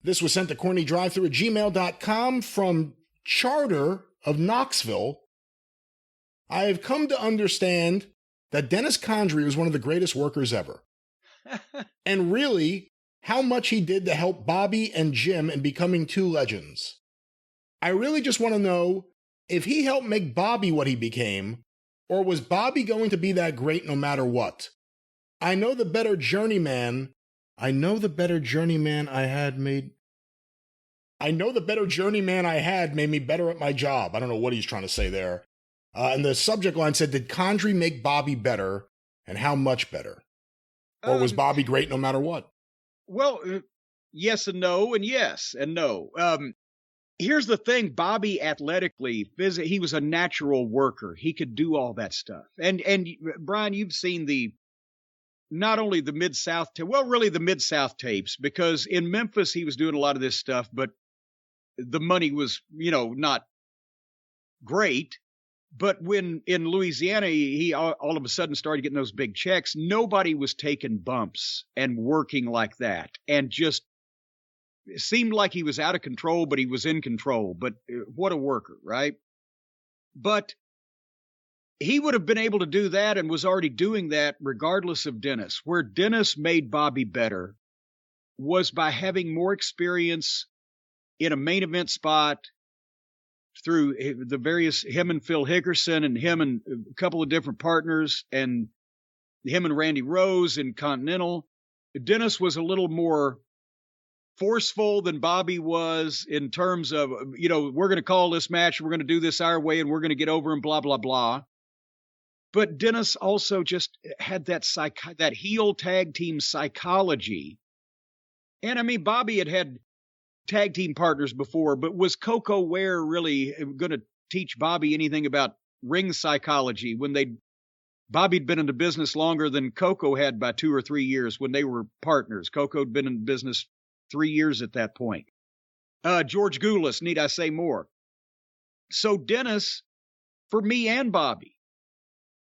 This was sent to CornyDriveThru at gmail.com from Charter of Knoxville. I have come to understand that Dennis Condrey was one of the greatest workers ever. And really, how much he did to help Bobby and Jim in becoming two legends. I really just want to know if he helped make Bobby what he became, or was Bobby going to be that great no matter what? I know the better journeyman I had made me better at my job. I don't know what he's trying to say there. And the subject line said, did Condrey make Bobby better, and how much better? Or was Bobby great no matter what? Well, yes and no, and yes and no. Here's the thing. Bobby athletically, he was a natural worker. He could do all that stuff. And Brian, you've seen not only the Mid-South, really the Mid-South tapes, because in Memphis, he was doing a lot of this stuff, but the money was, not great. But when in Louisiana, he all of a sudden started getting those big checks, nobody was taking bumps and working like that. And just it seemed like he was out of control, but he was in control. But what a worker, right? But he would have been able to do that and was already doing that regardless of Dennis. Where Dennis made Bobby better was by having more experience in a main event spot through the various, him and Phil Hickerson and him and a couple of different partners and him and Randy Rose in Continental. Dennis was a little more forceful than Bobby was in terms of, we're going to call this match, we're going to do this our way, and we're going to get over and blah, blah, blah. But Dennis also just had that heel tag team psychology. And I mean, Bobby had tag team partners before, but was Coco Ware really going to teach Bobby anything about ring psychology when Bobby'd been in the business longer than Coco had by 2 or 3 years when they were partners. Coco had been in business 3 years at that point. George Goulas, need I say more? So Dennis, for me and Bobby,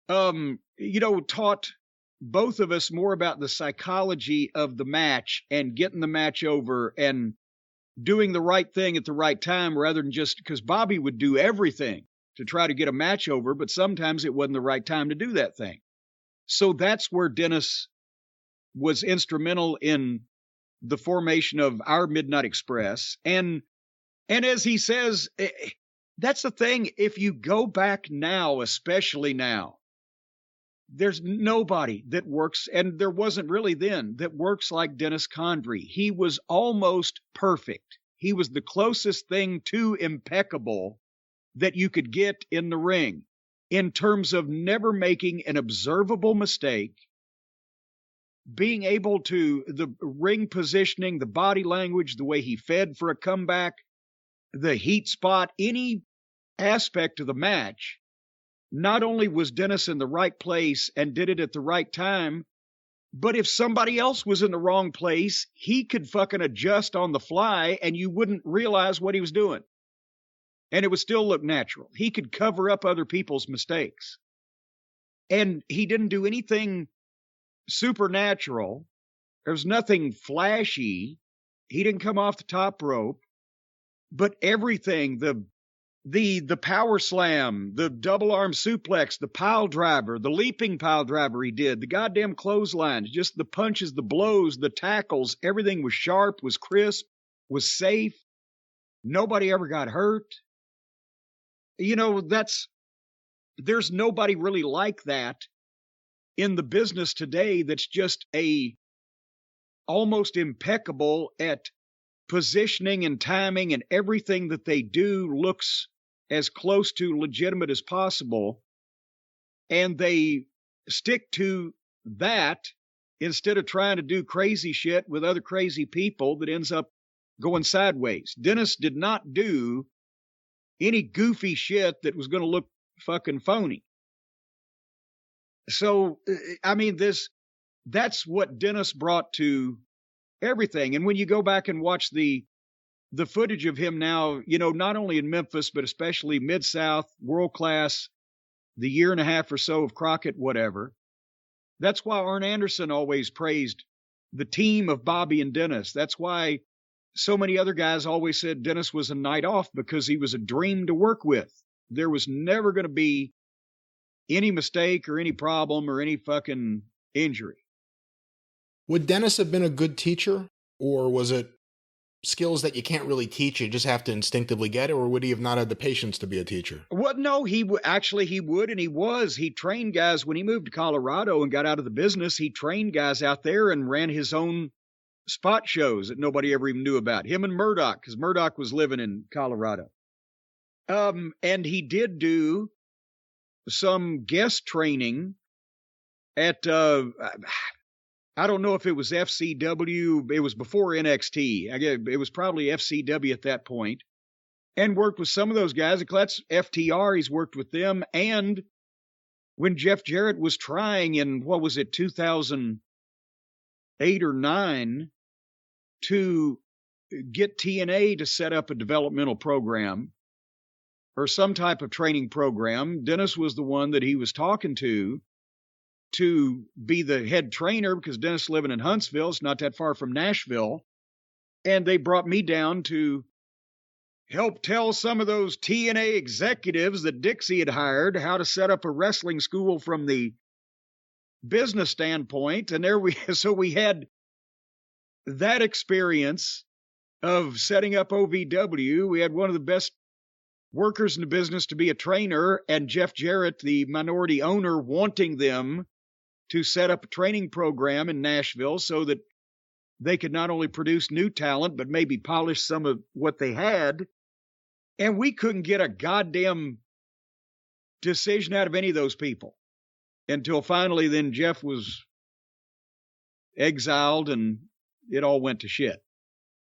taught both of us more about the psychology of the match and getting the match over and doing the right thing at the right time rather than just because Bobby would do everything to try to get a match over, but sometimes it wasn't the right time to do that thing. So that's where Dennis was instrumental in the formation of our Midnight Express. And as he says, that's the thing. If you go back now, especially now, there's nobody that works, and there wasn't really then, that works like Dennis Condrey. He was almost perfect. He was the closest thing to impeccable that you could get in the ring in terms of never making an observable mistake, being able to, the ring positioning, the body language, the way he fed for a comeback, the heat spot, any aspect of the match. Not only was Dennis in the right place and did it at the right time, but if somebody else was in the wrong place, he could fucking adjust on the fly and you wouldn't realize what he was doing. And it would still look natural. He could cover up other people's mistakes. And he didn't do anything supernatural. There was nothing flashy. He didn't come off the top rope. But everything, the power slam, the double arm suplex, the pile driver, the leaping pile driver he did, the goddamn clotheslines, just the punches, the blows, the tackles, everything was sharp, was crisp, was safe. Nobody ever got hurt. There's nobody really like that in the business today that's just almost impeccable at positioning and timing, and everything that they do looks as close to legitimate as possible. And they stick to that instead of trying to do crazy shit with other crazy people that ends up going sideways. Dennis did not do any goofy shit that was going to look fucking phony. So, I mean, that's what Dennis brought to everything. And when you go back and watch the footage of him now, not only in Memphis, but especially Mid-South, world class, the year and a half or so of Crockett, whatever. That's why Arn Anderson always praised the team of Bobby and Dennis. That's why so many other guys always said Dennis was a night off because he was a dream to work with. There was never going to be any mistake or any problem or any fucking injury. Would Dennis have been a good teacher, or was it skills that you can't really teach, you just have to instinctively get it, or would he have not had the patience to be a teacher? Well, no, he would, and he was. He trained guys when he moved to Colorado and got out of the business. He trained guys out there and ran his own spot shows that nobody ever even knew about. Him and Murdoch, because Murdoch was living in Colorado. And he did do some guest training at, I don't know if it was FCW. It was before NXT. I guess it was probably FCW at that point, and worked with some of those guys. That's FTR. He's worked with them. And when Jeff Jarrett was trying in, 2008 or 9 to get TNA to set up a developmental program or some type of training program, Dennis was the one that he was talking to be the head trainer, because Dennis living in Huntsville, it's not that far from Nashville. And they brought me down to help tell some of those TNA executives that Dixie had hired how to set up a wrestling school from the business standpoint. And so we had that experience of setting up OVW. We had one of the best workers in the business to be a trainer, and Jeff Jarrett, the minority owner, wanting them to set up a training program in Nashville so that they could not only produce new talent, but maybe polish some of what they had. And we couldn't get a goddamn decision out of any of those people until finally then Jeff was exiled and it all went to shit.